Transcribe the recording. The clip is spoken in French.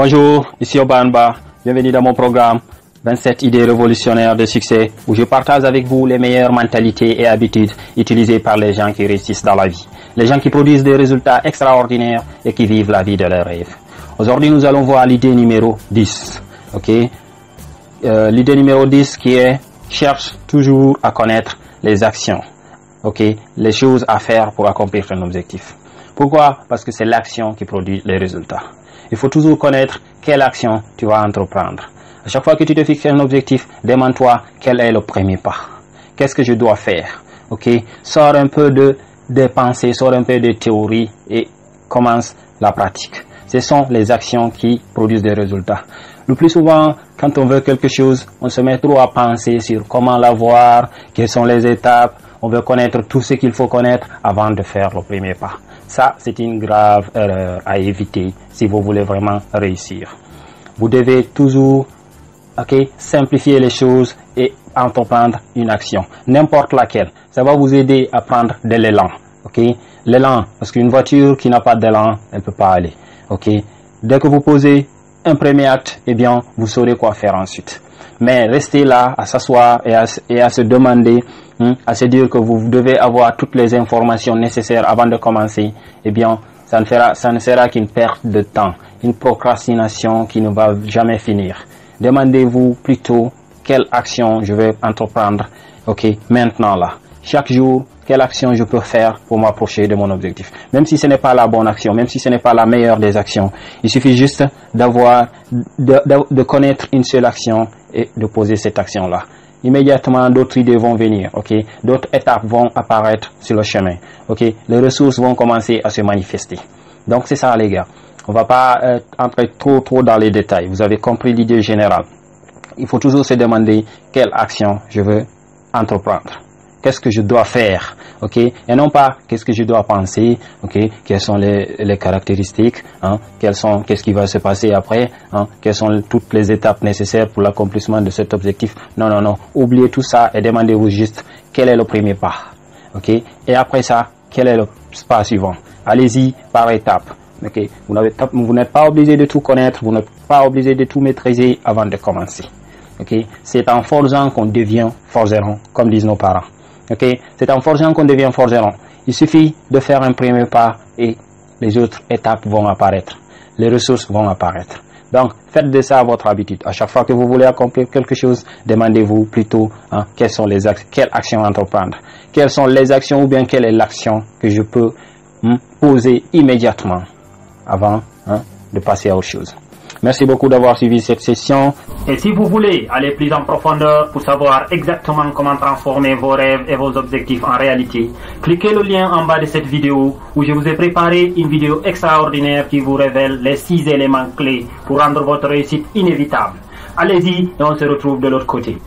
Bonjour, ici Obanba. Bienvenue dans mon programme 27 idées révolutionnaires de succès où je partage avec vous les meilleures mentalités et habitudes utilisées par les gens qui réussissent dans la vie. Les gens qui produisent des résultats extraordinaires et qui vivent la vie de leurs rêves. Aujourd'hui, nous allons voir l'idée numéro 10. L'idée numéro 10 qui est cherche toujours à connaître les actions. Les choses à faire pour accomplir un objectif. Pourquoi? Parce que c'est l'action qui produit les résultats. Il faut toujours connaître quelle action tu vas entreprendre. À chaque fois que tu te fixes un objectif, demande-toi quel est le premier pas. Qu'est-ce que je dois faire? Sors un peu de pensées, sors un peu de théorie et commence la pratique. Ce sont les actions qui produisent des résultats. Le plus souvent, quand on veut quelque chose, on se met trop à penser sur comment l'avoir, quelles sont les étapes. On veut connaître tout ce qu'il faut connaître avant de faire le premier pas. Ça, c'est une grave erreur à éviter si vous voulez vraiment réussir. Vous devez toujours simplifier les choses et entreprendre une action, n'importe laquelle. Ça va vous aider à prendre de l'élan. L'élan, parce qu'une voiture qui n'a pas d'élan, elle ne peut pas aller. Dès que vous posez un premier acte, vous saurez quoi faire ensuite. Mais rester là, à s'asseoir et à se demander, à se dire que vous devez avoir toutes les informations nécessaires avant de commencer, ça ne sera qu'une perte de temps, une procrastination qui ne va jamais finir. Demandez-vous plutôt quelle action je vais entreprendre, maintenant là. Chaque jour, quelle action je peux faire pour m'approcher de mon objectif. Même si ce n'est pas la bonne action, même si ce n'est pas la meilleure des actions, il suffit juste de connaître une seule action et de poser cette action-là. Immédiatement, d'autres idées vont venir, D'autres étapes vont apparaître sur le chemin, Les ressources vont commencer à se manifester. Donc, c'est ça, les gars. On va pas entrer trop dans les détails. Vous avez compris l'idée générale. Il faut toujours se demander quelle action je veux entreprendre. Qu'est-ce que je dois faire, et non pas qu'est-ce que je dois penser, quelles sont les caractéristiques, qu'est-ce qui va se passer après, quelles sont toutes les étapes nécessaires pour l'accomplissement de cet objectif. Non, oubliez tout ça et demandez-vous juste quel est le premier pas, et après ça, quel est le pas suivant. Allez-y par étapes, vous n'êtes pas obligé de tout connaître, vous n'êtes pas obligé de tout maîtriser avant de commencer, C'est en forgeant qu'on devient forgeron, comme disent nos parents. C'est en forgeant qu'on devient forgeron. Il suffit de faire un premier pas et les autres étapes vont apparaître. Les ressources vont apparaître. Donc, faites de ça votre habitude. À chaque fois que vous voulez accomplir quelque chose, demandez-vous plutôt quelles actions entreprendre. Quelles sont les actions ou bien quelle est l'action que je peux poser immédiatement avant de passer à autre chose. Merci beaucoup d'avoir suivi cette session. Et si vous voulez aller plus en profondeur pour savoir exactement comment transformer vos rêves et vos objectifs en réalité, cliquez le lien en bas de cette vidéo où je vous ai préparé une vidéo extraordinaire qui vous révèle les 6 éléments clés pour rendre votre réussite inévitable. Allez-y et on se retrouve de l'autre côté.